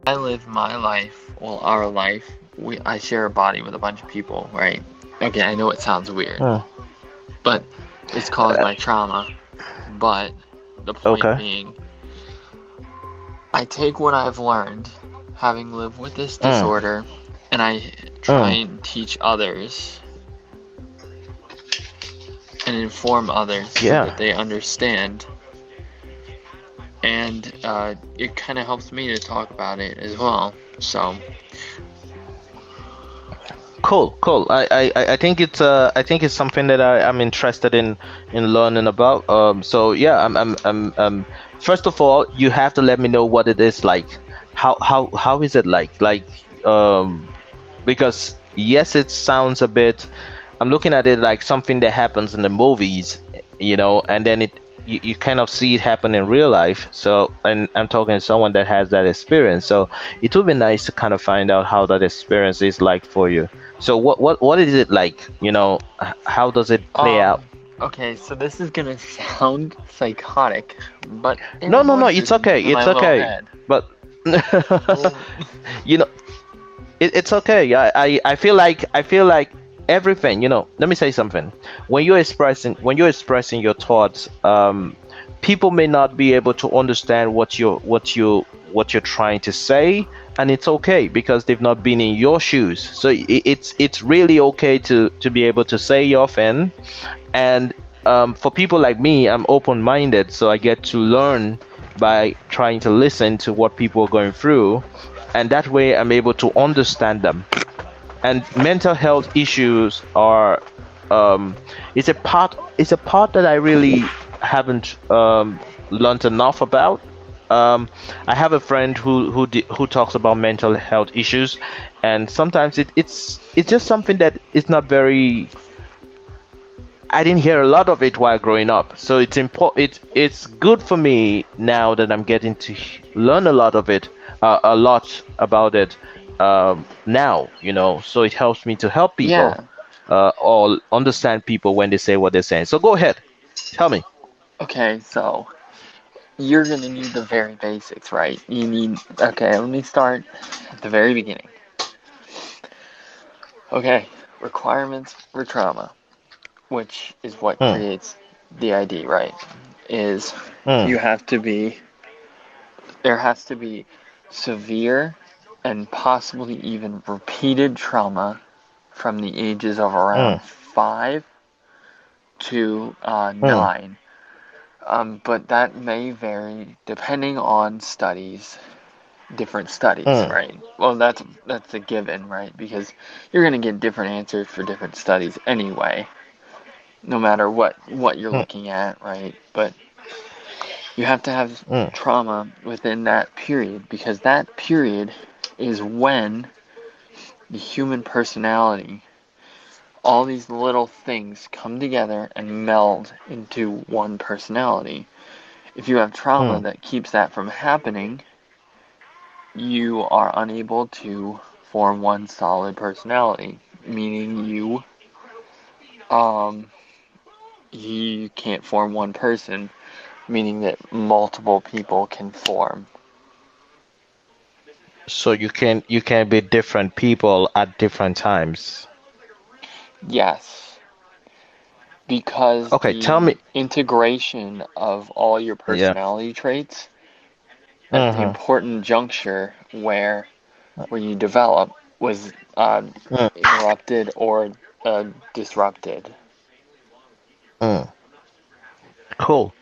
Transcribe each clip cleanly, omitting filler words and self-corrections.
I live my life, well, our life. I share a body with a bunch of people, right? Okay, I know it sounds weird, Mm. but it's caused Uh, by trauma. But the point okay. being, I take what I've learned, having lived with this Mm. disorder, and I try Mm. and teach others and inform others so Yeah. that they understand. And it kind of helps me to talk about it as well. So, Cool, cool. I think it's something that I'm interested in learning about. So yeah, first of all, you have to let me know what it is like. How is it like? Because yes, it sounds a bit. I'm looking at it like something that happens in the movies, and then you kind of see it happen in real life. So, and I'm talking to someone that has that experience. So it would be nice to kind of find out how that experience is like for you. So what is it like? How does it play out? um, okay, so this is gonna sound psychotic, but it No, no, no. was It's just okay. in my It's little okay. head. But Well, you know, it's okay. I feel like everything. Let me say something. When you're expressing your thoughts, people may not be able to understand what you're trying to say, and it's okay because they've not been in your shoes. So it's really okay to be able to say your thing. And for people like me, I'm open-minded, so I get to learn by trying to listen to what people are going through, and that way I'm able to understand them. And mental health issues are um, it's a part that I really haven't learned enough about. I have a friend who talks about mental health issues, and sometimes it's just something that is not very. I didn't hear a lot of it while growing up, so it's important. It's good for me now that I'm getting to learn a lot of it, a lot about it now. So it helps me to help people, yeah. or understand people when they say what they're saying. So go ahead, tell me. Okay, so you're gonna need the very basics, right? Okay, let me start at the very beginning. Okay, requirements for trauma, which is what Mm, creates the ID, right? Is mm, you have to be, there has to be severe and possibly even repeated trauma from the ages of mm, around 5 to mm, 9. But that may vary depending on different studies, mm, right? Well, that's a given, right? Because you're gonna get different answers for different studies anyway, no matter what you're mm, looking at, right? But you have to have mm, trauma within that period because that period is when the human personality, all these little things come together and meld into one personality. If you have trauma mm. that keeps that from happening, you are unable to form one solid personality, meaning um you can't form one person, meaning that multiple people can form. So you can be different people at different times. Yes, because Okay, tell me. the integration of all your Yeah. personality traits at the Mm-hmm. important juncture where you develop was Mm, interrupted or disrupted. mm. Cool.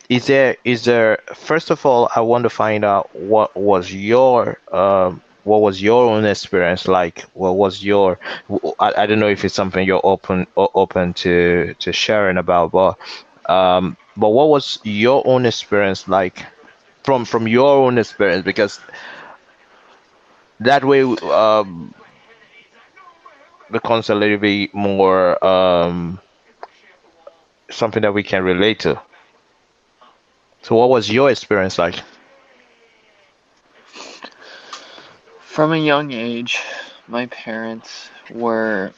Is there first of all, I want to find out what was your own experience like? What was your I don't know if it's something you're open to sharing about, but what was your own experience like from your own experience? Because that way becomes a little bit more something that we can relate to. So what was your experience like? From a young age, my parents were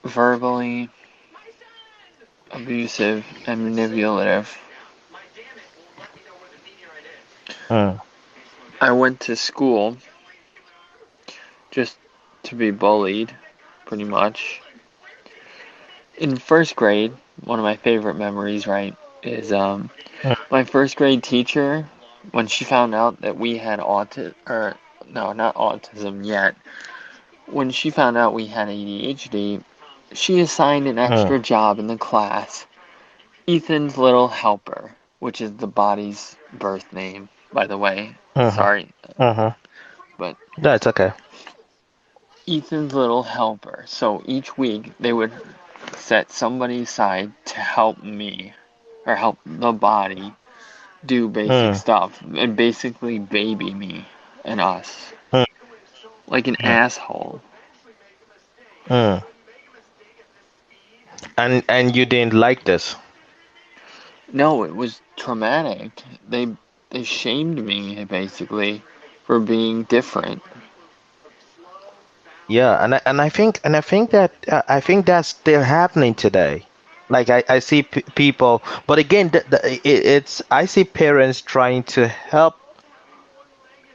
verbally abusive and manipulative. Mm. I went to school just to be bullied, pretty much. In first grade, one of my favorite memories, right, is Mm. my first grade teacher, when she found out that we had autism, or no, not autism yet, when she found out we had ADHD, she assigned an Mm. extra job in the class, Ethan's little helper, which is the body's birth name, by the way. Mhm. Sorry, Mhm. but No, it's okay. Ethan's little helper. So each week they would set somebody aside to help me, or help the body do basic Mm. stuff, and basically baby me and us. Mm. Like an Mm. asshole. Mm. And you didn't like this. No, it was traumatic. They shamed me basically for being different. Yeah, and I think that's still happening today. Like I see people, but again, it's I see parents trying to help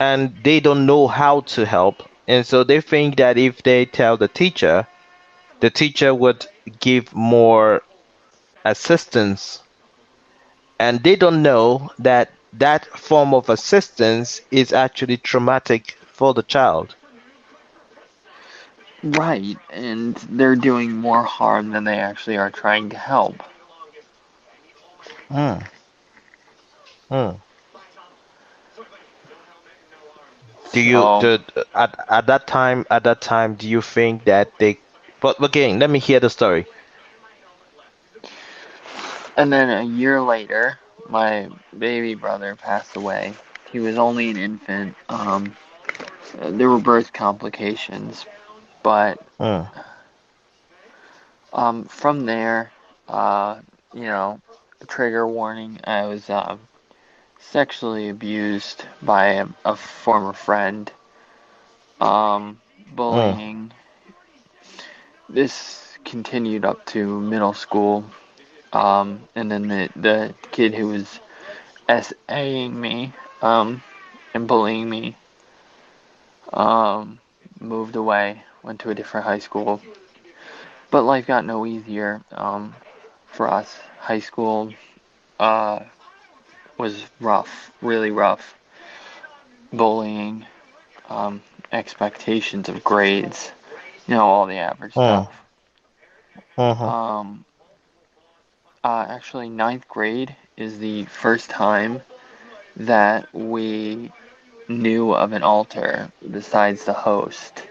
and they don't know how to help, and so they think that if they tell the teacher would give more assistance, and they don't know that that form of assistance is actually traumatic for the child. Right, and they're doing more harm than they actually are trying to help. Hmm. Hmm. Do you So, do at that time do you think that they but again let me hear the story. and then a year later, my baby brother passed away. He was only an infant. There were birth complications, but Hmm. from there, uh, you know, trigger warning. I was sexually abused by a former friend. Hmm. Bullying. This continued up to middle school. And then the kid who was SAing me, and bullying me, um, moved away, went to a different high school. But life got no easier, for us. High school, uh, was rough, really rough. Bullying, um, expectations of grades, all the average Hmm. stuff. Hmm. Um, Actually, ninth grade is the first time that we knew of an altar besides the host.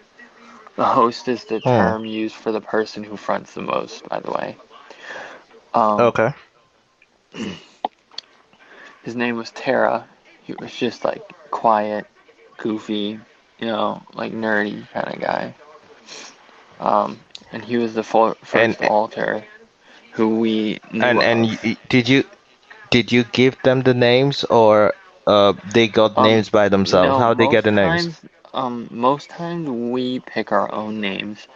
The host is the Hmm. term used for the person who fronts the most, by the way. Um, Okay. his name was Tara. He was just like quiet, goofy, like nerdy kind of guy. And he was the And first altar who we knew and of. did you give them the names or they got Um, names by themselves? no, How they get the names? most times we pick our own names.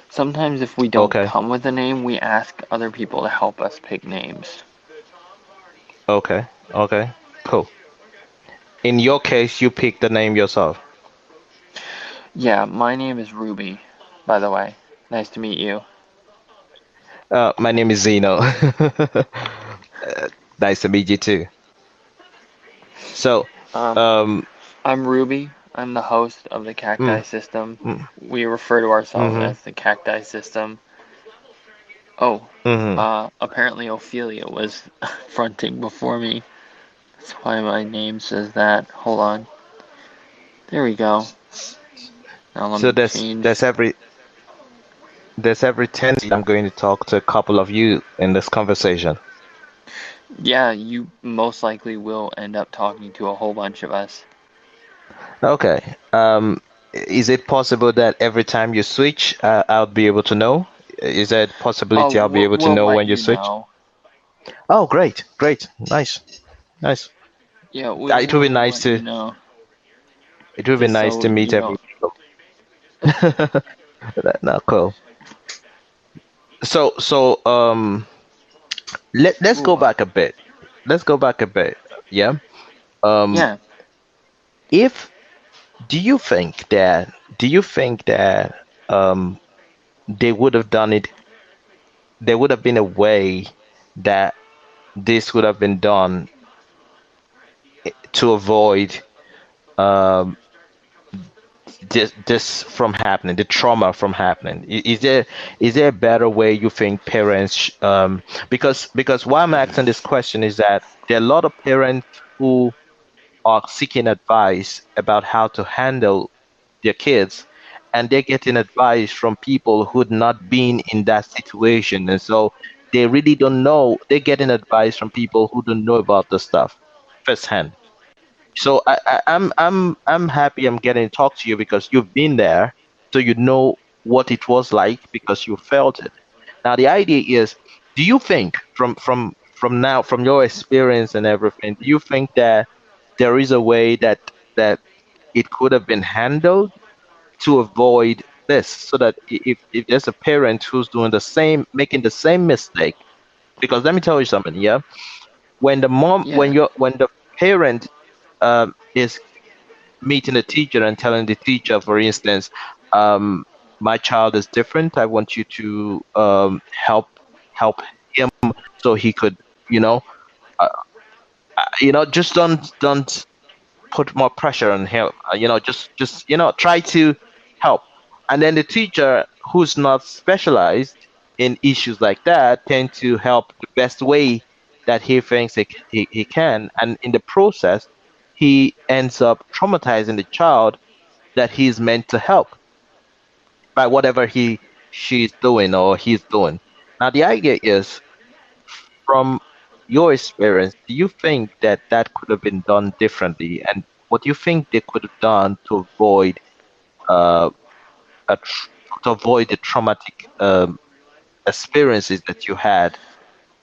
Sometimes if we don't Okay. come with a name, we ask other people to help us pick names. Okay. Okay. Cool. In your case, you pick the name yourself. Yeah, my name is Ruby, by the way. Nice to meet you. My name is Zeno. Nice to meet you too. So, Um, um, I'm Ruby. I'm the host of the Cacti mm, System. mm, We refer to ourselves mm-hmm, as the Cacti System. Oh, mm-hmm. apparently Ophelia was fronting before me. That's why my name says that. Hold on. There we go. Now let So me change. there's every tendency I'm going to talk to a couple of you in this conversation. Yeah, you most likely will end up talking to a whole bunch of us. Okay. Is it possible that every time you switch, I'll be able to know? Is there a Oh, possibility I'll be able to we'll know let when you you switch? know. Oh, great, great, nice, nice. Yeah, It would be we'll nice let you to know. Just nice so to meet you every. don't. No, cool. So let's go Ooh, back a bit. Let's go back a bit. Yeah. Um, yeah, if do you think that um they would have done it? There would have been a way that this would have been done to avoid um this from happening, the trauma from happening. Is there a better way you think parents because why I'm asking this question is that there are a lot of parents who are seeking advice about how to handle their kids, and they're getting advice from people who'd not been in that situation, and so they really don't know. They're getting advice from people who don't know about the stuff firsthand. So I'm happy I'm getting to talk to you because you've been there, so you know what it was like because you felt it. Now the idea is, do you think from now, from your experience and everything, do you think that there is a way that it could have been handled to avoid this, so that if there's a parent who's doing the same, making the same mistake? Because let me tell you something, yeah. yeah. When the parent is meeting the teacher and telling the teacher, for instance, um, my child is different. I want you to help him so he could, you know, uh, just don't put more pressure on him. Just try to help. And then the teacher, who's not specialized in issues like that, tend to help the best way that he thinks he can, and in the process, he ends up traumatizing the child that he's meant to help by whatever she's doing or he's doing. Now the idea is, from your experience, do you think that that could have been done differently, and what do you think they could have done to avoid uh, to avoid the traumatic experiences that you had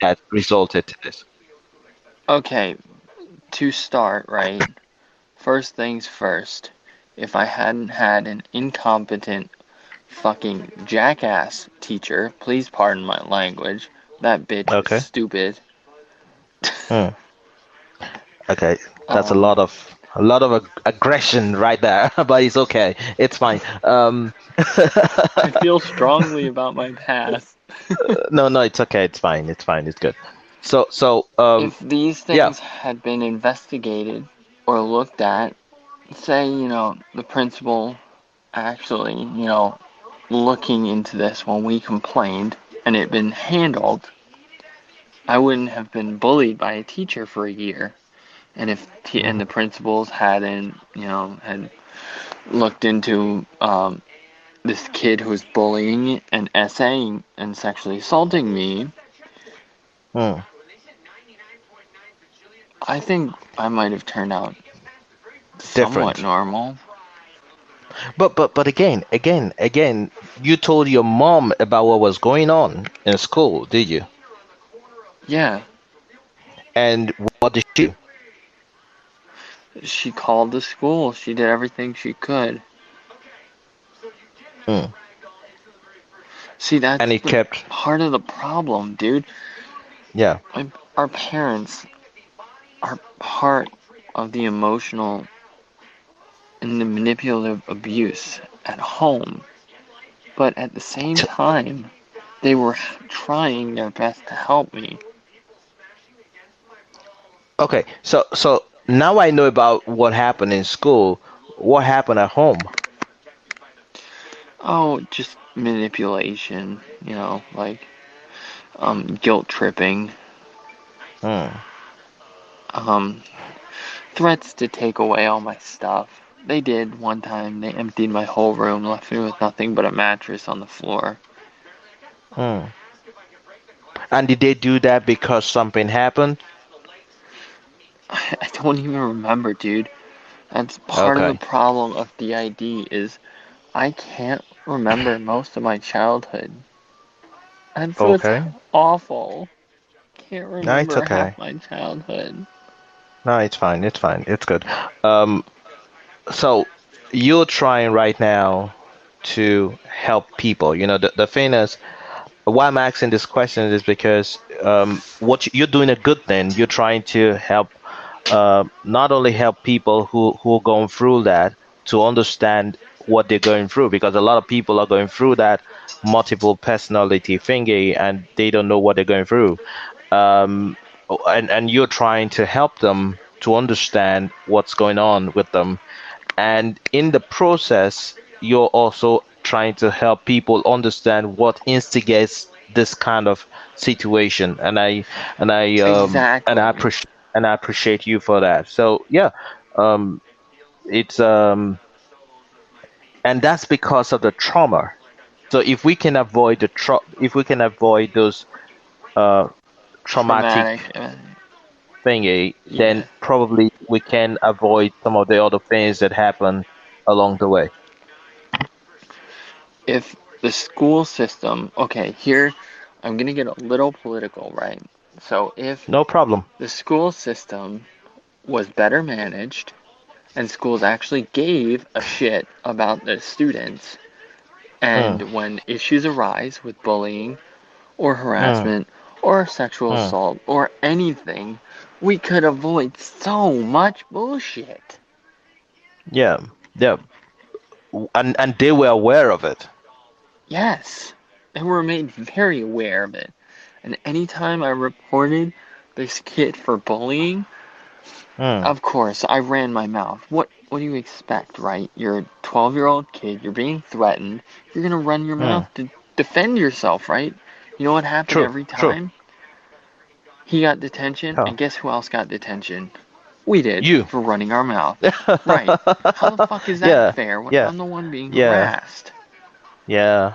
that resulted to this? Okay, to start, right? First things first. If I hadn't had an incompetent fucking jackass teacher, please pardon my language, that bitch was Okay. stupid. Hmm. Okay. That's Um, a lot of aggression right there, but it's okay. It's fine. I feel strongly about my past. No, no, it's okay. It's fine. It's fine. It's good. So, If these yeah. things had been investigated or looked at, say, the principal actually, looking into this when we complained and it been handled, I wouldn't have been bullied by a teacher for a year. And if and Mhm. the principals hadn't, had looked into this kid who was bullying and essaying and sexually assaulting me, Hmm. I think I might have turned out somewhat Different. normal. But again, you told your mom about what was going on in school, did you? Yeah, And what did she do? she called the school. She did everything she could. Hmm. See, And that's it the kept, part of the problem, dude. yeah. Our parents are part of the emotional and the manipulative abuse at home, but at the same T- time, they were trying their best to help me. Okay, so now I know about what happened in school. What happened at home? Oh, just manipulation, like guilt tripping, Hmm. um, threats to take away all my stuff. They did one time. They emptied my whole room, left me with nothing but a mattress on the floor. Hmm. And did they do that because something happened? I don't even remember, dude. That's part of the Okay. problem of DID is I can't remember most of my childhood. That's what's Okay. awful. Can't No, it's remember half okay. my childhood. No, it's fine. It's fine. It's good. Um, so you're trying right now to help people. The thing is, why I'm asking this question is because you're doing a good thing. You're trying to help, not only help people who are going through that to understand what they're going through, because a lot of people are going through that multiple personality thingy and they don't know what they're going through. Um, and you're trying to help them to understand what's going on with them, and in the process you're also trying to help people understand what instigates this kind of situation. And I Exactly. appreciate, I appreciate you for that. So yeah, um it's and that's because of the trauma. So if we can avoid if we can avoid those uh Traumatic. traumatic thingy, then Yeah. probably we can avoid some of the other things that happen along the way. If the school system, okay, here I'm gonna get a little political, right? So if No problem. the school system was better managed and schools actually gave a shit about the students, Mm, and when issues arise with bullying or mm, harassment or sexual mm. assault or anything, we could avoid so much bullshit. Yeah, yeah, and they were aware of it. Yes, they were made very aware of it. And anytime I reported this kid for bullying, Mm, of course, I ran my mouth. What do you expect, right? You're a 12-year-old kid, you're being threatened, you're gonna run your mouth mm. to defend yourself, right? You know what happened True, every true. time? He got detention, Huh. and guess who else got detention? We did, You. for running our mouth. Right. How the fuck is that Yeah, fair when yeah, I'm the one being yeah, harassed? yeah.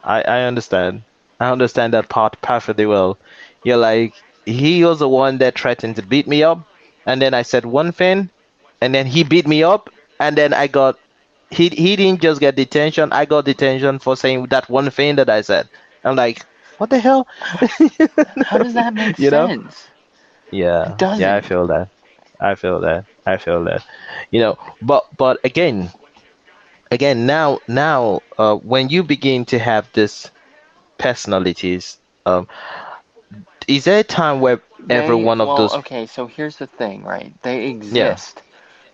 I understand. I understand that part perfectly well. You're like, he was the one that threatened to beat me up, and then I said one thing, and then he beat me up, and then I got he didn't just get detention, I got detention for saying that one thing that I said. I'm like, what the hell? How does that make You know? sense? It Yeah, yeah, I doesn't. feel that. I feel that. I feel that. But again, now, when you begin to have this personalities, is there a time where every They, one of well, those, okay, so here's the thing, right? They yeah, exist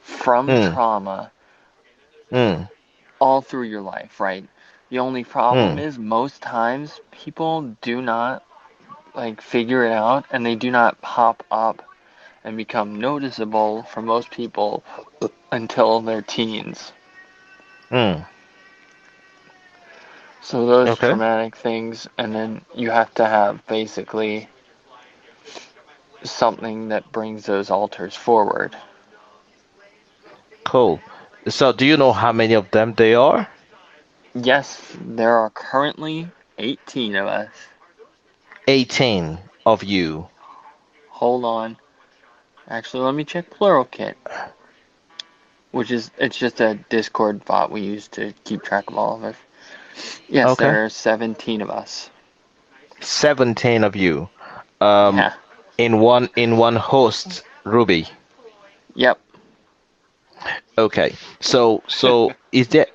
from mm, trauma mm, all through your life, right? The only problem mm, is most times people do not like figure it out and they do not pop up and become noticeable for most people until their teens. mm, So those okay, traumatic things, and then you have to have basically something that brings those alters forward. cool. So do you know how many of them they are? Yes, there are currently 18 of us. 18 of you. Hold on. Actually, let me check PluralKit, which is it's just a Discord bot we use to keep track of all of us. Yes, Okay. there are 17 of us. 17 of you. Um, Yeah. in one host, Ruby. Yep. Okay. So is there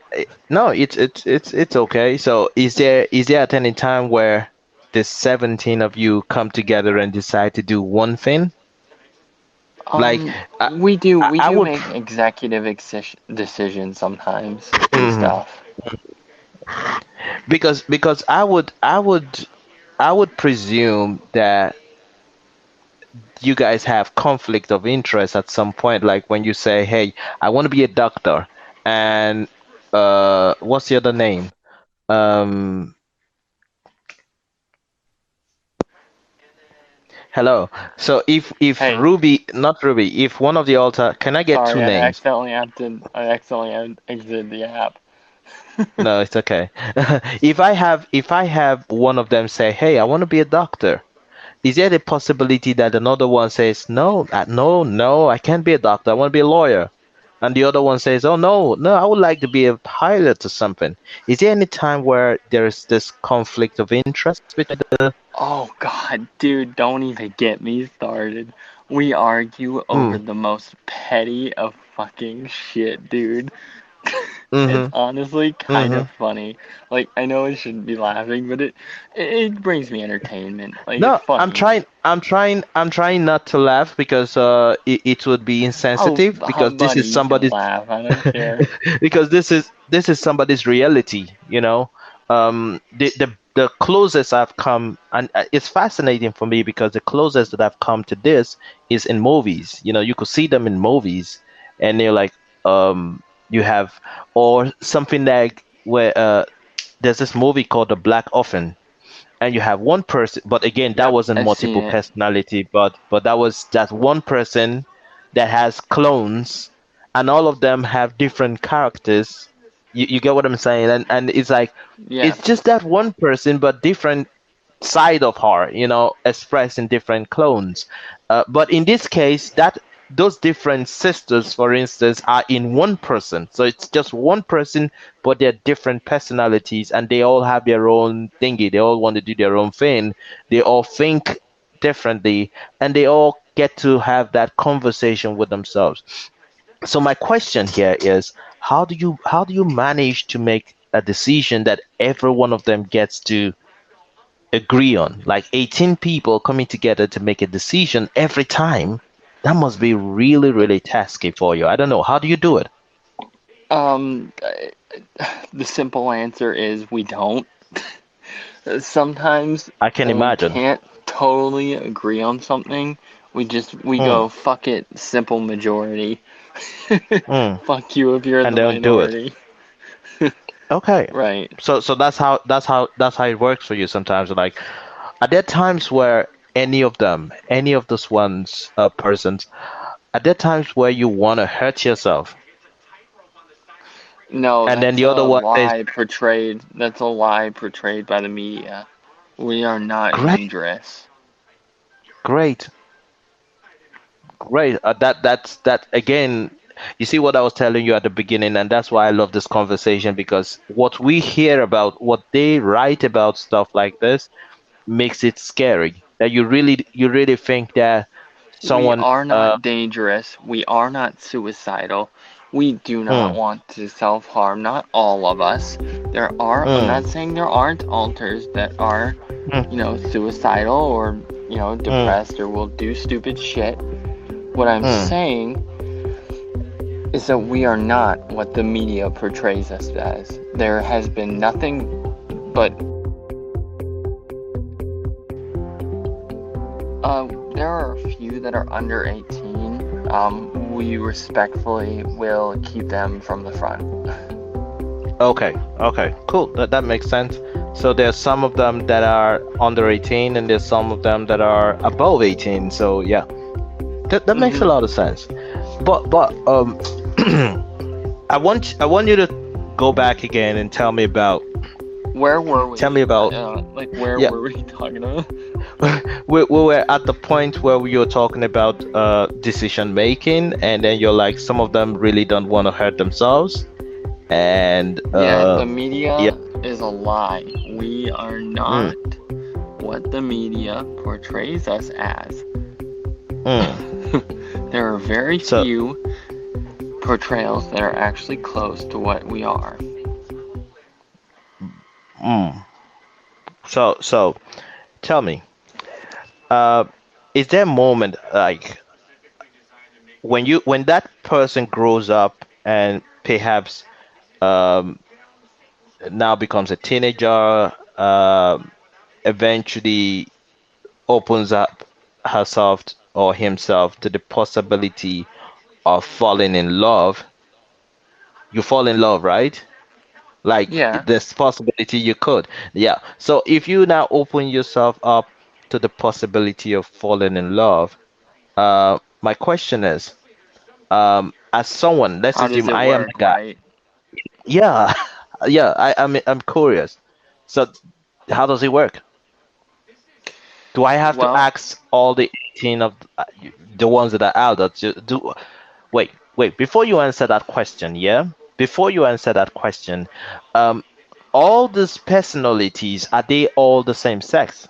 no, it's okay. So is there at any time where the 17 of you come together and decide to do one thing? Like I, We do I, we I do would make executive decisions sometimes and mhm. stuff. Because I would presume that you guys have conflict of interest at some point, like when you say, hey, I want to be a doctor, and what's the other name? um Hello. So if Hey, Ruby, not Ruby, if one of the altar, can I get two sorry, names? I accidentally exited the app. No, it's okay. If I have one of them say, hey, I want to be a doctor, is there the possibility that another one says, no, no, no, I can't be a doctor, I want to be a lawyer, and the other one says, oh no, no, I would like to be a pilot or something? Is there any time where there is this conflict of interest between the? Oh god, dude, don't even get me started. We argue over Hmm. the most petty of fucking shit, dude. It's Mm-hmm. honestly kind Mm-hmm. of funny. Like I know I shouldn't be laughing, but it brings me entertainment. Like it's No, funny. I'm trying not to laugh because it would be Oh, insensitive because this buddy, is you can somebody's laugh. I don't care. because this is somebody's reality, you know. The closest I've come, and it's fascinating for me because the closest that I've come to this is in movies. You know, you could see them in movies, and they're like, you have, or something like where there's this movie called The Black Orphan, and you have one person, but again, that Yep, wasn't I've seen multiple it. personality, but that was that one person that has clones, and all of them have different characters. You get what I'm saying? And it's like Yeah. it's just that one person, but different side of her, expressed in different clones. But in this case, that those different sisters, for instance, are in one person. So it's just one person, but they're different personalities, and they all have their own thingy. They all want to do their own thing. They all think differently, and they all get to have that conversation with themselves. So my question here is, how do you manage to make a decision that every one of them gets to agree on, like 18 people coming together to make a decision every time? That must be really, really tasky for you. I don't know. How do you do it? Um, the simple answer is we don't. Sometimes I can when we imagine. can't totally agree on something, we Mm, go fuck it, simple majority. mm, Fuck you if you're in and the don't do it. minority. Okay. Right. So that's how it works for you sometimes. Like, are there times where any of those ones persons, are there times where you want to hurt yourself, No, and then that's the other a one says, lie portrayed. That's a lie portrayed by the media. We are not great, dangerous. great, great. That again. You see what I was telling you at the beginning, and that's why I love this conversation, because what we hear about, what they write about stuff like this, makes it scary. That you really think that We someone are not dangerous. We are not suicidal. We do not mm, want to self-harm. Not all of us. I'm not mm, saying there aren't alters that are, mm, suicidal or, mm, depressed or will do stupid shit. What I'm mm, saying is that we are not what the media portrays us as. There has been nothing but there are a few that are under 18. We respectfully will keep them from the front. okay, okay, cool. That makes sense. So there's some of them that are under 18, and there's some of them that are above 18. So yeah, that makes a Hmm. lot of sense. But I want you to go back again and Where were tell we? me about Like, where yeah. were we talking about? We were at the point where we were talking about decision making, and then you're like, some of them really don't want to hurt themselves, and Yeah, the yeah. media is a lie. We are Mm, not what the media portrays us as. mm. There are very So few portrayals that are actually close to what we are. mm. So tell me, uh is there a moment, like, when that person grows up and perhaps um now becomes a teenager, eventually opens up herself or himself to the possibility of falling in love? You fall in love, right? Like, Yeah. there's possibility you could. Yeah. So if you now open yourself up to the possibility of falling in love, my question is, as someone, let's How does assume it I am the work, guy. right? Yeah, yeah. I'm curious. So how does it work? Do I have to Well, ask all the 18 of the ones that are out? Do wait, before you answer that question, yeah? Before you answer that question, um, all these personalities, are they all the same sex?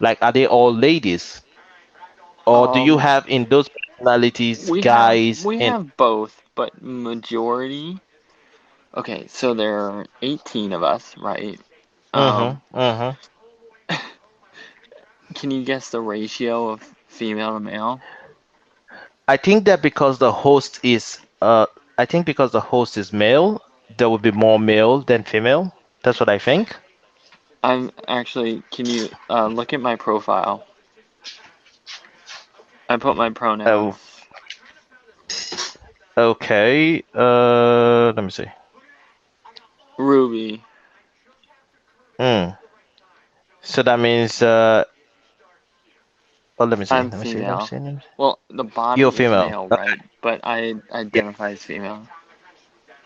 Like, are they all ladies? Or do you um, have in those personalities we have guys we in have both, but majority Okay, so there are 18 of us, right? Mm-hmm. Um, Mm-hmm. can you guess the ratio of female to male? I think that because the host is I think because the host is male, there will be more male than female. That's what I think. I'm actually, can you look at my profile? I put my pronouns. Oh, okay. Let me see. Ruby. Mm. So that means oh, let me see. I'm Let me see. Let me female. see. Let me see. Well, the You're body is female. male, right? But I Yeah. identify as female.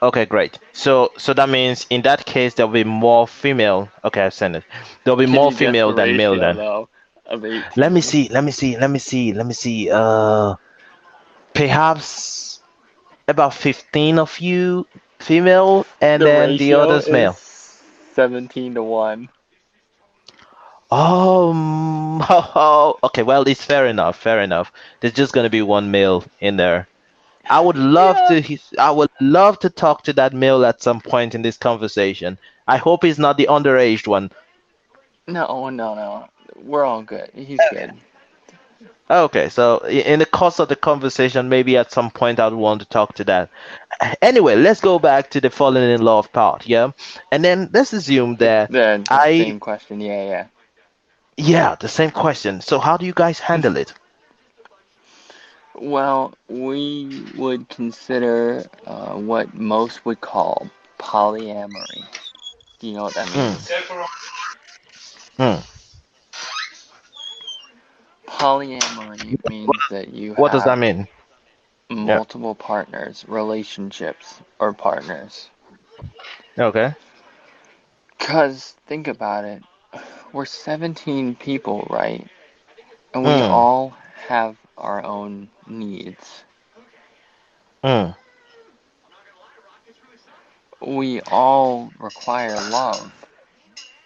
Okay, great. So that means in that case there'll be more female. Okay, I've sent it. There'll be Can more you guess the female than male ratio, then. though, of Let me 18? see. Let me see. Let me see. Let me see. Perhaps about 15 of you female and The then the ratio others is male. 17 to 1. Okay, well, it's fair enough, fair enough. There's just gonna be one male in there. I would love Yeah. to, I would love to talk to that male at some point in this conversation. I hope he's not the underaged one. No, no, no. We're all good. He's good. Okay, so in the course of the conversation, maybe at some point I'd want to talk to that. Anyway, let's go back to the falling in love part, yeah? And then let's assume that The I, same question. Yeah, yeah, the same question. So how do you guys yeah. handle it? Well, we would consider what most would call polyamory. Do you know what that Hmm, means? hmm. Polyamory means that you What does that have mean? Yeah. multiple partners, relationships, or partners. Okay. Because think about it, we're 17 people, right? And we Hmm, all have our own needs. hmm. We all require love,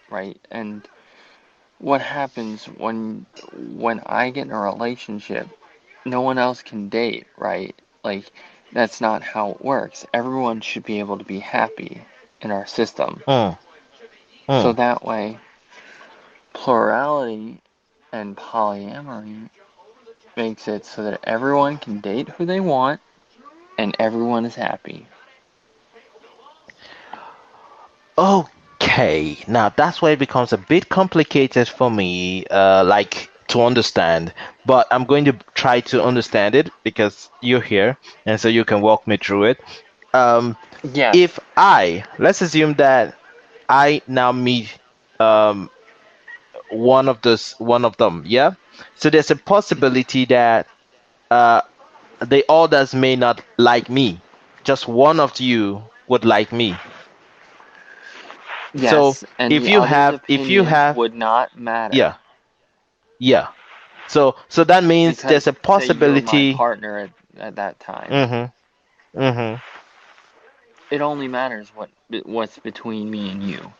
right? And what happens when I get in a relationship, no one else can date, right? Like that's not how it works. Everyone should be able to be happy in our system. Mm, So mm. that way, plurality and polyamory makes it so that everyone can date who they want and everyone is happy. Okay, now that's where it becomes a bit complicated for me, like to understand. But I'm going to try to understand it because you're here, and so you can walk me through it. Um, Yes. if let's assume that I now meet um one of them, yeah. So there's a possibility that uh the others may not like me. Just one of you would like me. So Yes, and the other's if you opinion have would not matter yeah, yeah. So that means there's because a say you're my possibility. partner at that time. Mm-hmm. Mm-hmm. It only matters what's between me and you.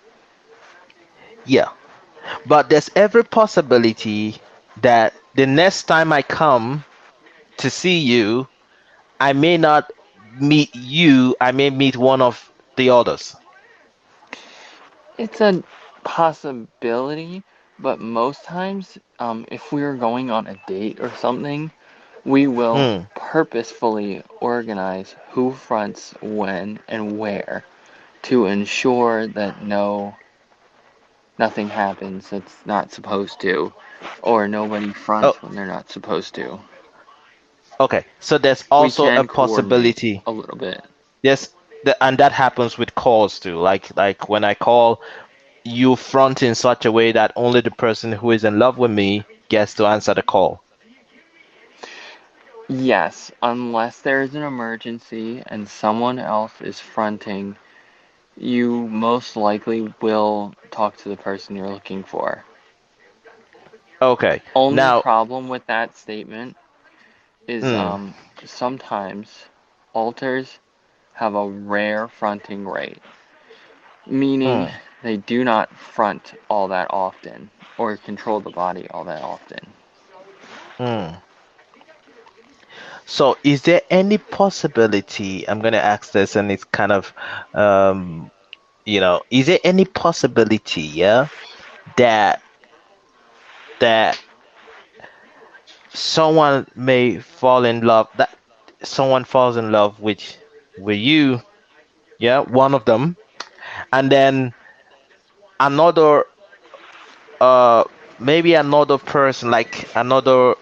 Yeah. But there's every possibility that the next time I come to see you, I may not meet you, I may meet one of the others. It's a possibility, but most times, if we are going on a date or something, we will Hmm. purposefully organize who fronts when and where to ensure that nothing happens that's not supposed to, or nobody Oh, fronts when they're not supposed to. okay. So there's We also a can coordinate possibility. a little bit. Yes, and that happens with calls too. Like when I call, you front in such a way that only the person who is in love with me gets to answer the call. Yes, unless there's an emergency and someone else is fronting, you most likely will talk to the person you're looking for. Okay. Only Now, problem with that statement is hmm, sometimes alters have a rare fronting rate, meaning hmm, they do not front all that often or control the body all that often. hmm. So, is there any possibility? I'm going to ask this, and it's kind of, um, is there any possibility, yeah, that that someone may fall in love, that someone falls in love with you, yeah, one of them, and then another, uh, maybe another person, like another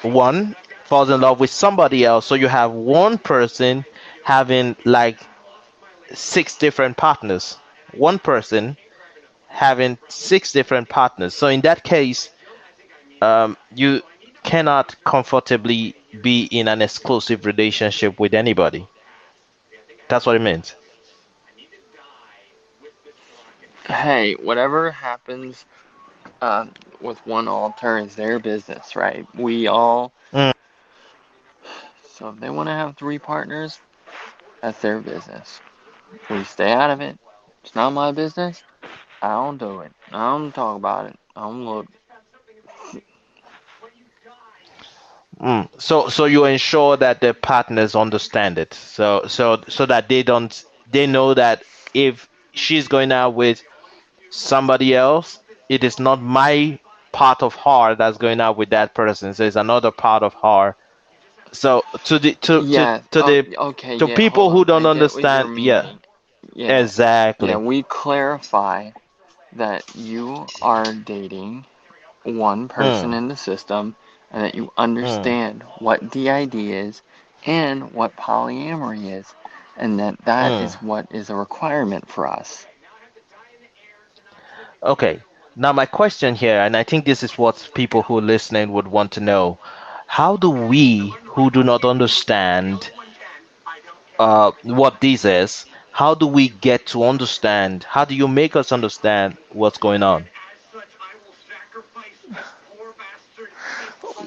one falls in love with somebody else. So you have one person having like six different partners. One person having six different partners. So in that case, you cannot comfortably be in an exclusive relationship with anybody. That's what it means. Hey, whatever happens with one altar is their business, right? We all. Mm. So if they want to have three partners, that's their business. We stay out of it. It's not my business. I don't do it. I don't talk about it. I don't look. So you ensure that the partners understand it. So that they know that if she's going out with somebody else, it is not my part of her that's going out with that person. So it's another part of her. So Yeah. to Oh, the okay. to Yeah. Hold people who on. don't I get what you're understand, yeah, meaning. Yeah. Yeah. exactly. We clarify that you are dating one person Mm, in the system and that you mm. understand what DID is and what polyamory is, and that is Mm. what is a requirement for us. Okay. Now my question here, and I think this is what people who are listening would want to know: how do we who do not understand what this is, how do we get to understand? How do you make us understand what's going on?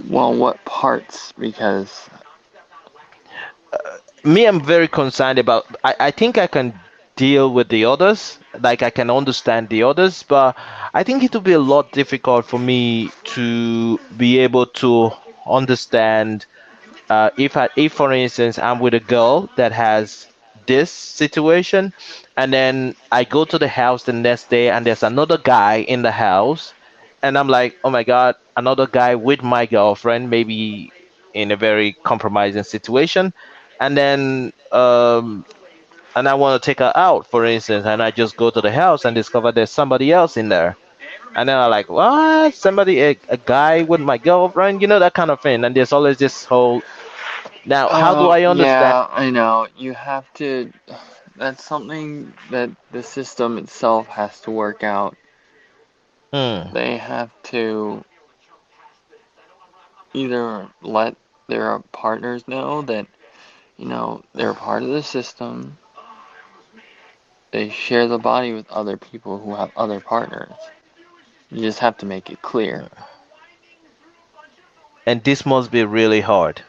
Well, what parts? Because Me, I'm very concerned about. I think I can deal with the others, like I can understand the others, but I think it will be a lot difficult for me to be able to understand if for instance I'm with a girl that has this situation, and then I go to the house the next day and there's another guy in the house, and I'm like, oh my god, another guy with my girlfriend, maybe in a very compromising situation, and then and I want to take her out, for instance, and I just go to the house and discover there's somebody else in there. And then I'm like, what? Somebody, a guy with my girlfriend, that kind of thing. And there's always this whole. Now, how do I understand? yeah, I know. You have to. That's something that the system itself has to work out. Hmm. They have to either let their partners know that, they're part of the system. They share the body with other people who have other partners. You just have to make it clear. And this must be really hard,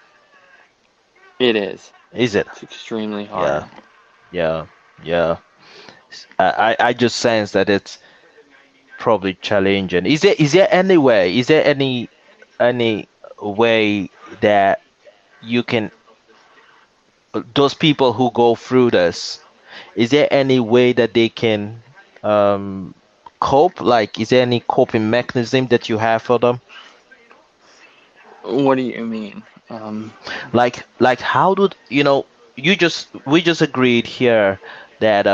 It is. is it? It's extremely Yeah, hard. yeah, yeah. I just sense that it's probably challenging. Is there any way? Is there any way that you can those people who go through this? Is there any way that they can um cope? Like, is there any coping mechanism that you have for them? What do you mean? Like how do we just agreed here that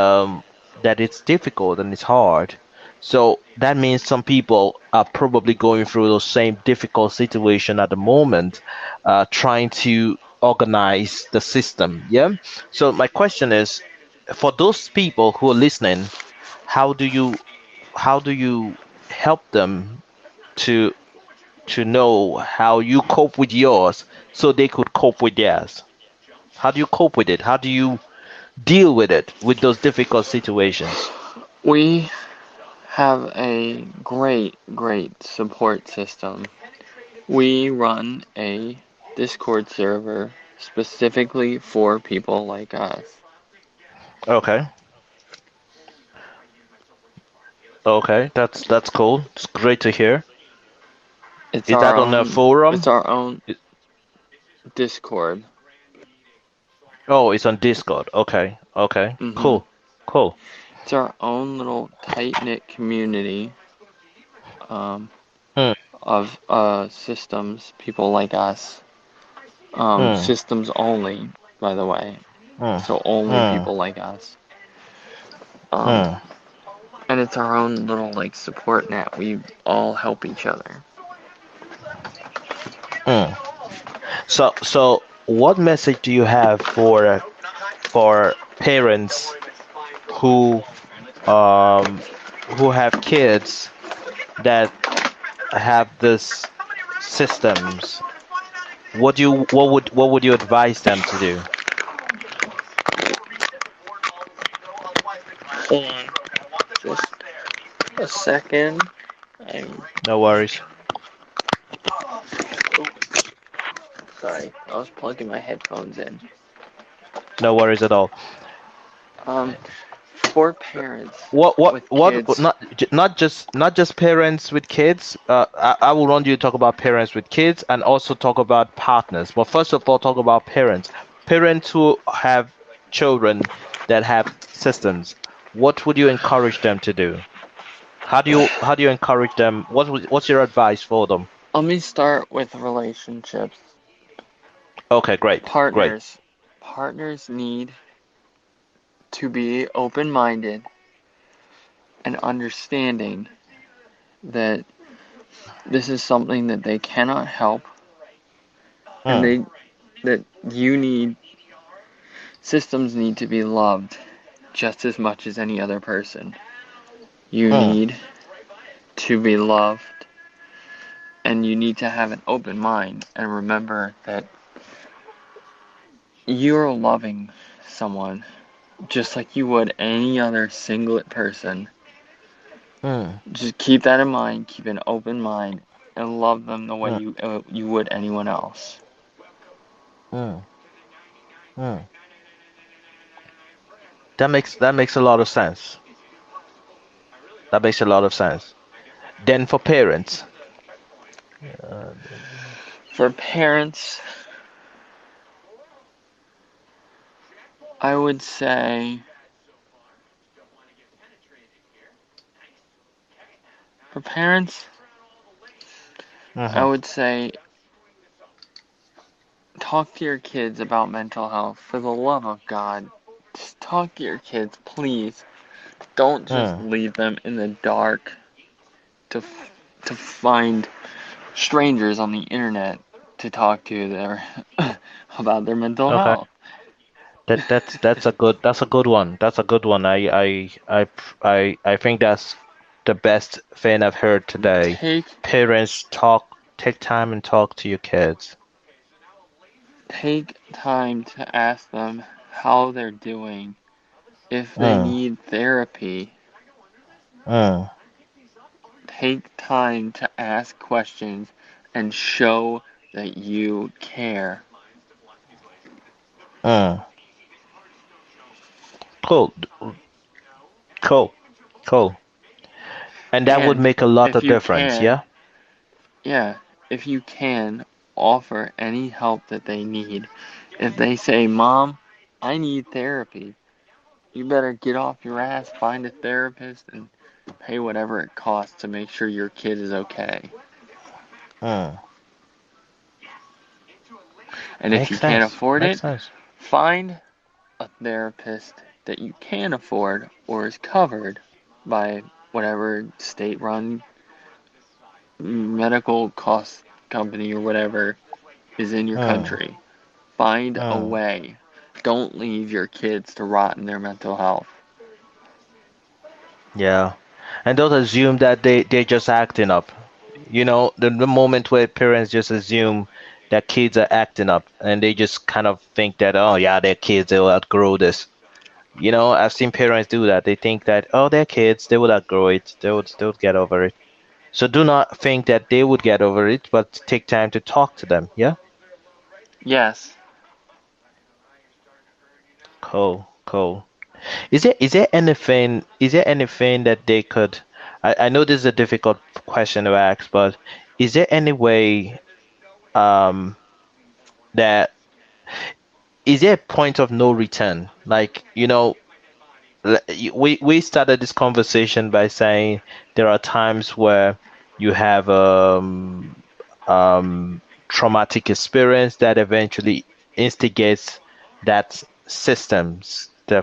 that it's difficult and it's hard. So that means some people are probably going through those same difficult situation at the moment, trying to organize the system. Yeah. So my question is, for those people who are listening, how do you how do you help them to know how you cope with yours so they could cope with theirs? How do you cope with it? How do you deal with it, with those difficult situations? We have a great, great support system. We run a Discord server specifically for people like us. Okay. Okay, that's cool. It's great to hear. It's Is our that on a own. It's forum? our own. I- Discord. Oh, it's on Discord. Okay, okay, Hmm. cool, cool. It's our own little tight knit community um, Mm, of systems, people like us. mm, Systems only, by the way. mm, So only mm, people like us. Um, mm, and it's our own little like support net. We all help each other. mm. So, what message do you have for parents who um who have kids that have this systems? What would you advise them to do? Hold on, just a second. I'm No worries. sorry. I was plugging my headphones in. No worries at all. Um, for parents with What kids. not just parents with kids. I will want you to talk about parents with kids and also talk about partners. But first of all, talk about parents. Parents who have children that have systems. What would you encourage them to do? How do you encourage them? What's your advice for them? Let me start with relationships. Okay, great, great. Partners. Partners need to be open minded and understanding that this is something that they cannot help and Mm, that you need systems need to be loved just as much as any other person. You mm, need to be loved and you need to have an open mind and remember that you're loving someone just like you would any other singlet person. mm, Just keep that in mind, keep an open mind, and love them the way mm, you would anyone else. mm, mm. That makes a lot of sense. That makes a lot of sense. Then for parents. Uh, For parents, I would say for parents, I mhm, would say talk to your kids about mental health. For the love of God, just talk to your kids, please. Don't just mm, leave them in the dark to to find strangers on the internet to talk to their about their mental okay. health. That's a good one. That's a good one. I think that's the best thing I've heard today. Take Parents take time and talk to your kids. take time to ask them how they're doing, if they Mm, need therapy. mm, Take time to ask questions and show that you care. mm. Cool, cool, cool. And that would And make a lot if of you difference, can, yeah? yeah, if you can, offer any help that they need. If they say, Mom, I need therapy, you better get off your ass, find a therapist, and pay whatever it costs to make sure your kid is okay. Mm. And if you Makes can't sense. afford Makes it, sense. find a therapist that you can afford or is covered by whatever state run medical cost company or whatever is in your Mm, country. Find a mm. way. Don't leave your kids to rot in their mental health. Yeah. And don't assume that they're just acting up. The moment where parents just assume that kids are acting up and they just kind of think that, oh, yeah, they're kids, they'll outgrow this. I've seen parents do that. They think that, oh, they're kids, they will outgrow it, they would get over it. So do not think that they would get over it, but take time to talk to them. Yeah? Yes, Cool, cool. Is there anything that they could I know this is a difficult question to ask, but is there any way um that is there a point of no return? Like, we started this conversation by saying there are times where you have traumatic experience that eventually instigates that systems, the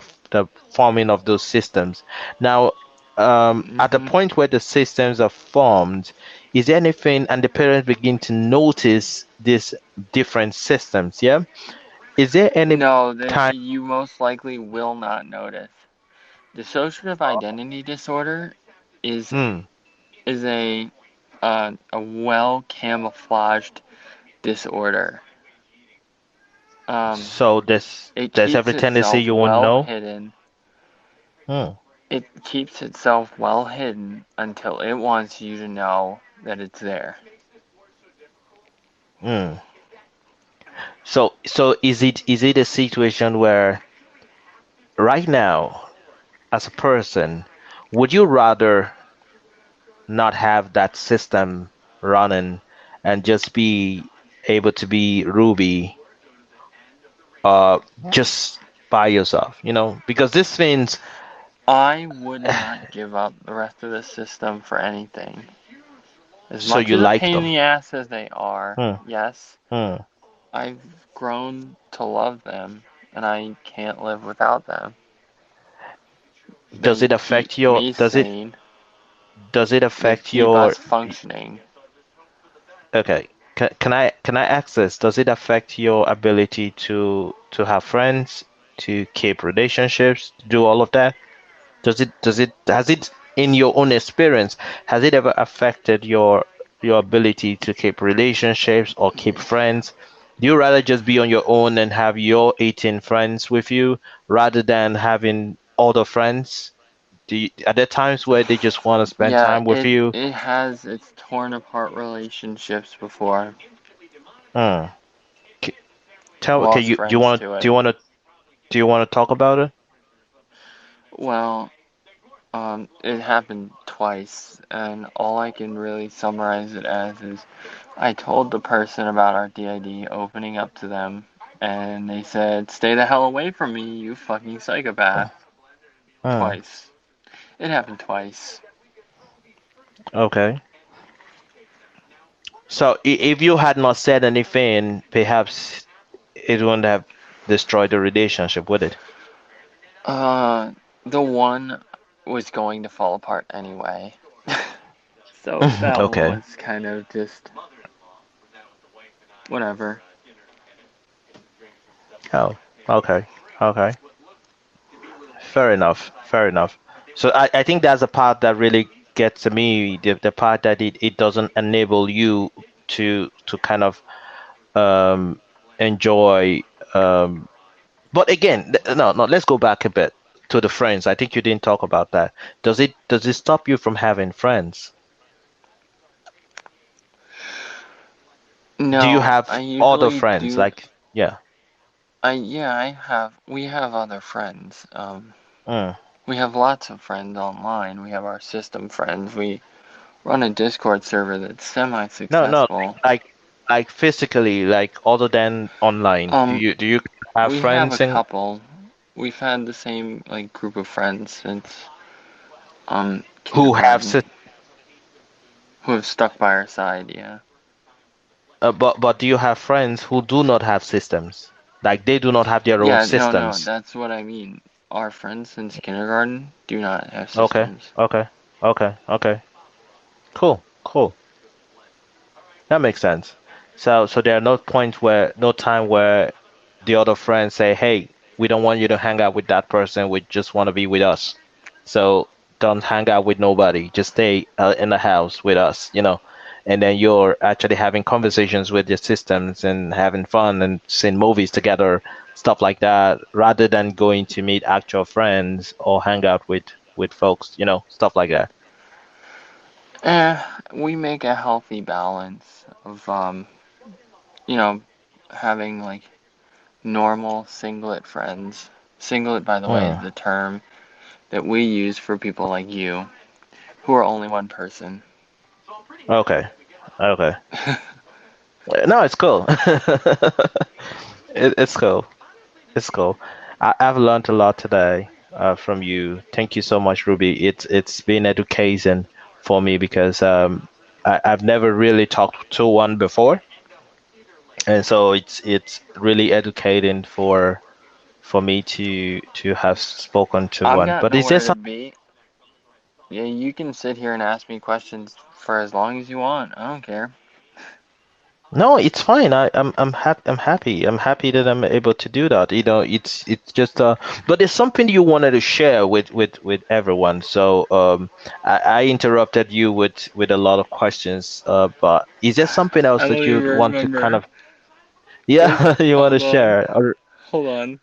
forming of those systems. Now, at the Hmm. point where the systems are formed, is there anything, and the parents begin to notice these different systems? Yeah, is there any No, that time? you most likely will not notice. Dissociative identity disorder is Hmm. is a well camouflaged disorder. Um, So it there's keeps every tendency itself you won't well know. hidden. Hmm. It keeps itself well hidden until it wants you to know that it's there. Hmm. So is it a situation where right now, as a person, would you rather not have that system running and just be able to be Ruby, just by yourself? Because this means. I would not give up the rest of the system for anything. As So much you as a like pain in them. the ass as they are, Hmm. yes, Hmm. I've grown to love them and I can't live without them. Does They it keep affect your me does it sane. does it They affect keep your us functioning. Okay. Can I ask this? Does it affect your ability to have friends, to keep relationships, do all of that? Has it, in your own experience, has it ever affected your ability to keep relationships or keep friends? Do you rather just be on your own and have your 18 friends with you rather than having other friends? Are there times where they just want to spend Yeah, time with it you? it has its torn apart relationships before. Hmm. K- I've Tell. Okay. lost You do you friends want to do it. you want to do you want to talk about it? Well, it happened twice, and all I can really summarize it as is I told the person about our DID opening up to them, and they said, "Stay the hell away from me, you fucking psychopath." Hmm. Twice. It happened twice. Okay. So if you had not said anything, perhaps it wouldn't have destroyed the relationship, would it? Uh, the one was going to fall apart anyway. So that one Okay. was kind of just whatever. Oh. Okay. Okay. Fair enough. Fair enough. So I think that's the part that really gets to me, the part that it doesn't enable you to kind of um enjoy but again, no, no, let's go back a bit to the friends. I think you didn't talk about that. Does it stop you from having friends? Do you No, I have other usually friends? do. Like, yeah. I have. We have other friends. Mm. We have lots of friends online. We have our system friends. We run a Discord server that's No, no, semi-successful. like physically, like other than online. Do Um, you do you have we have a friends in couple. We've had the same like group of friends since who have kindergarten who have stuck by our side. Yeah. but do you have friends who do not have systems? Like they do not have their own Yeah. No. No. systems. That's what I mean. Our friends since kindergarten do not have Okay, systems. okay, okay, okay. Cool, cool. That makes sense. So there are no time where the other friends say, "Hey, we don't want you to hang out with that person. We just want to be with us. So don't hang out with nobody. Just stay in the house with us, you know." And then you're actually having conversations with your systems and having fun and seeing movies together, stuff like that, rather than going to meet actual friends or hang out with folks, stuff like that. Eh, we make a healthy balance of you know, having like normal singlet friends. Singlet, by the way, is Hmm. the term that we use for people like you who are only one person. Okay. Okay. No, it's cool. It's cool. It's cool. I've learned a lot today from you. Thank you so much, Ruby. It's been education for me because I've never really talked to one before, and so it's really educating for me to have spoken to I've one. got But is there nowhere to some? be. Yeah, you can sit here and ask me questions for as long as you want. I don't care. No, it's fine. I'm happy. I'm happy that I'm able to do that. It's just but it's something you wanted to share with everyone. So I interrupted you with a lot of questions. But is there something else I don't that even you'd want to kind remember. of Just yeah you want to hold on. share? Or Hold on.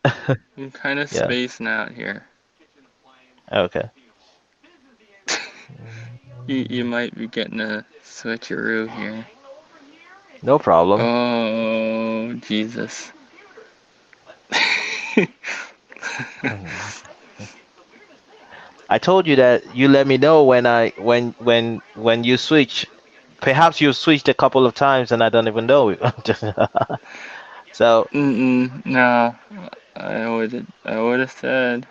I'm kind of yeah. spacing out here. Okay. You might be getting a switcheroo here. No problem. Oh, Jesus. I told you that you let me know when when you switch. Perhaps you switched a couple of times and I don't even know. So, No. I would have said.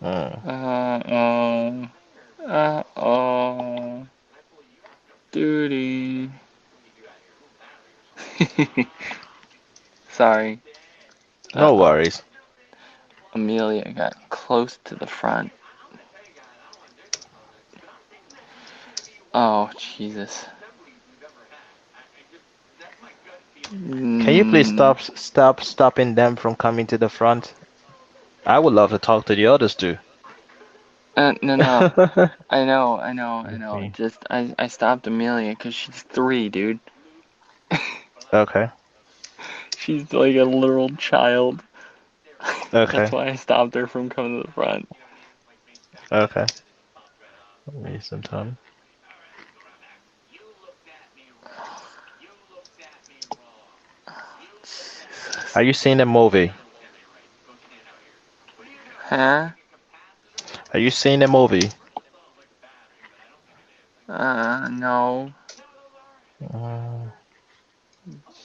mm, Oh. Oh. Duty. Sorry. no Uh-oh. worries. Amelia got close to the front. Oh, Jesus. Can you please Mm, stopping them from coming to the front? I would love to talk to the others too. no, no. I know. Me. Just, I stopped Amelia because she's 3, dude. Okay. She's like a literal child. That's Okay. why I stopped her from coming to the front. Okay. Give me some time. Are you seeing the movie? Huh? Are you seeing the movie? No. Mm.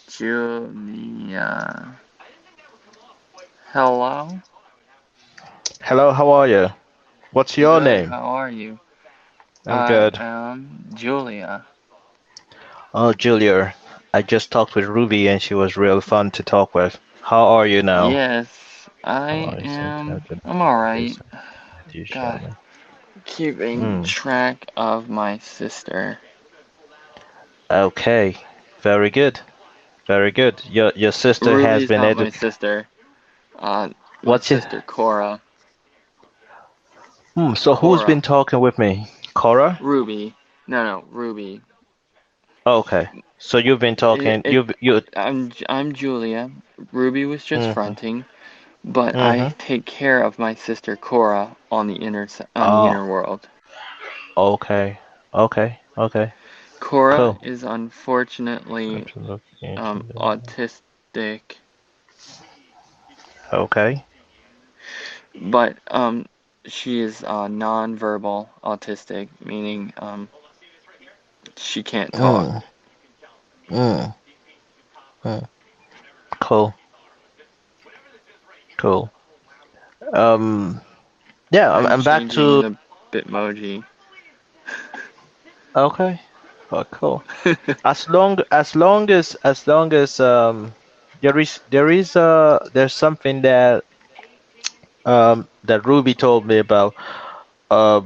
Julia. Hello? Hello, how are you? What's your Good, name? how are you? I'm I good. am Julia. Oh, Julia. I just talked with Ruby and she was real fun to talk with. How are you now? Yes, Oh, I I see. am. Okay. I'm alright. Please, you show God, me. keeping Hmm. track of my sister. Okay. Very good. Very good. Your sister has Ruby's been not my educated. sister. My What's it? sister Cora. Hmm. So who's been Cora. talking with me? Cora? Ruby. No, Ruby. Okay. So you've been It, talking. it, You. I'm Julia. Ruby was just Mhm. fronting, but I Mhm. take care of my sister Cora on the Oh. inner world. Okay. Okay. Okay. Cora Cool. is unfortunately Absolutely. autistic, Okay. but she is non-verbal autistic, meaning she can't talk. Mm. Mm. Mm. Cool. Cool. Um. Yeah. I'm. I'm I'm back changing to. the Bitmoji. Okay. Oh, cool. As long as there's something that Ruby told me about, uh,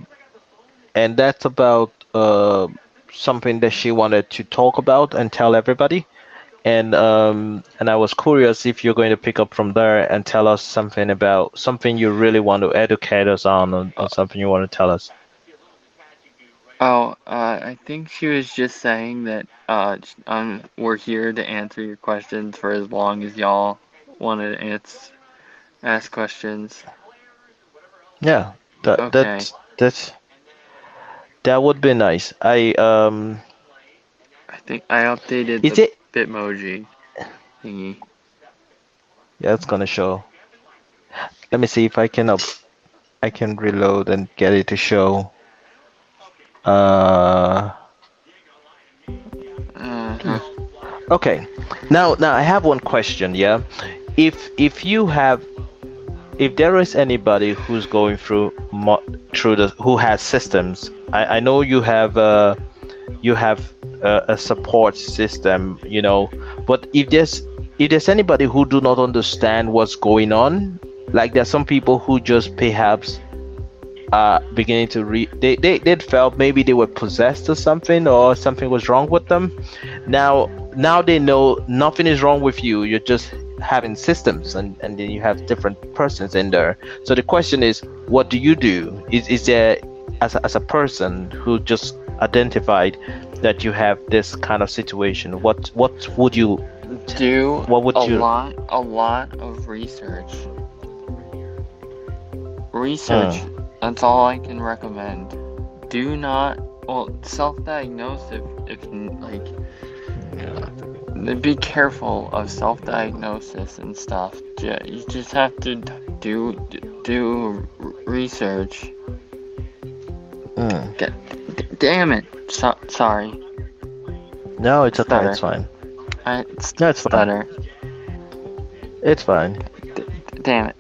and that's about something that she wanted to talk about and tell everybody. And I was curious if you're going to pick up from there and tell us something about something you really want to educate us on something you want to tell us. Oh, I think she was just saying that we're here to answer your questions for as long as y'all want to ask questions. Yeah, that Okay, that that that would be nice. I think I updated Is the it? Bitmoji thingy. Yeah, it's gonna show. Let me see if I can reload and get it to show. Uh, Uh-huh. Okay. Now I have one question. Yeah, if you have if there is anybody who's going through the who has systems, I know you have a support system, but if there's anybody who do not understand what's going on, like there's some people who just perhaps beginning to they felt maybe they were possessed or something, or something was wrong with them. Now they know nothing is wrong with you, you're just having systems, and then you have different persons in there. So the question is, what do you do? Is there, as a person who just identified that you have this kind of situation, what would you Do what would a you lot of research. Research, Hmm. that's all I can recommend. Do not, well, self-diagnose if like, be careful of self-diagnosis and stuff. You just have to do research. Hmm. Damn it. Sorry. No, it's okay, Stutter. it's fine. I No, it's fine. stutter. It's fine. Damn it.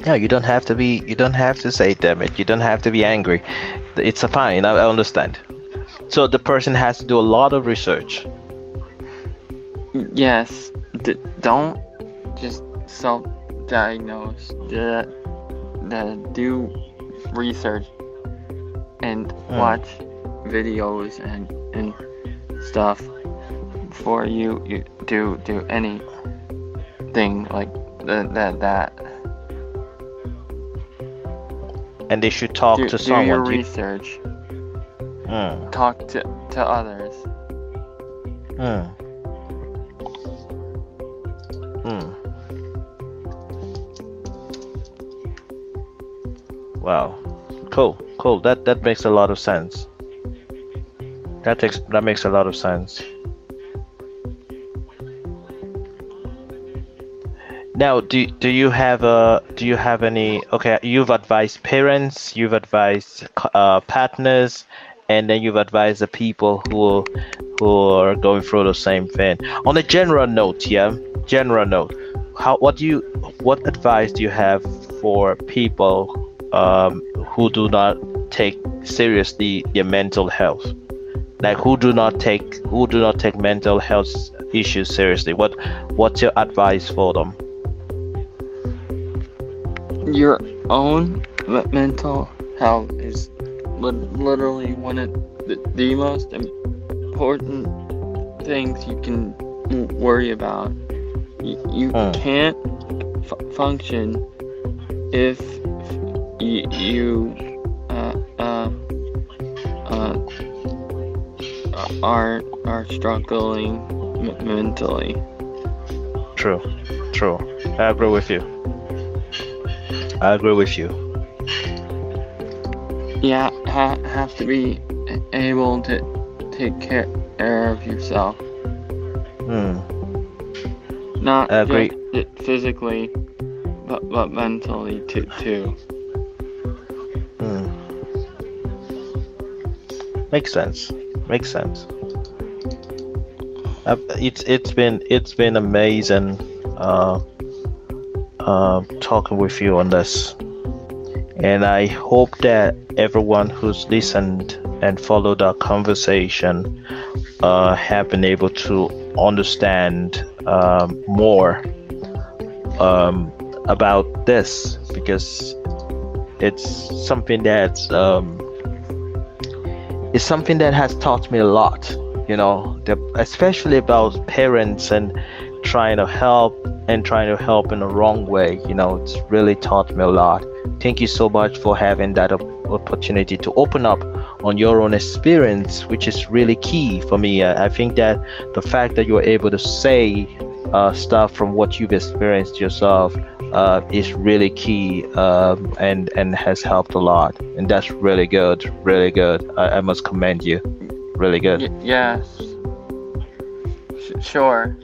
No, you don't have to be. You don't have to say damn it. You don't have to be angry. It's fine. I understand. So the person has to do a lot of research. Yes. Don't just self-diagnose. Do research and watch videos and stuff before you do anything like that. And they should talk to Do your someone. research. Mm, Talk to others. mm, mm. Wow. Cool. That makes a lot of sense. That makes a lot of sense. Now, do you have any? Okay, you've advised parents, you've advised partners, and then you've advised the people who are going through the same thing. On a general note, yeah, general note. What advice do you have for people who do not take seriously their mental health? Like who do not take mental health issues seriously? What's your advice for them? Your own mental health is literally one of the most important things you can worry about. You can't function if you are struggling mentally. True. I agree with you. Yeah, have to be able to take care of yourself. Not I agree. just physically, but mentally too. Makes sense. It's been amazing talking with you on this, and I hope that everyone who's listened and followed our conversation have been able to understand more about this, because it's something that has taught me a lot, especially about parents and trying to help in the wrong way. It's really taught me a lot. Thank you so much for having that opportunity to open up on your own experience, which is really key for me. I think that the fact that you're able to say stuff from what you've experienced yourself is really key, and has helped a lot, and that's really good. I must commend you. Really good. Yes. Sure.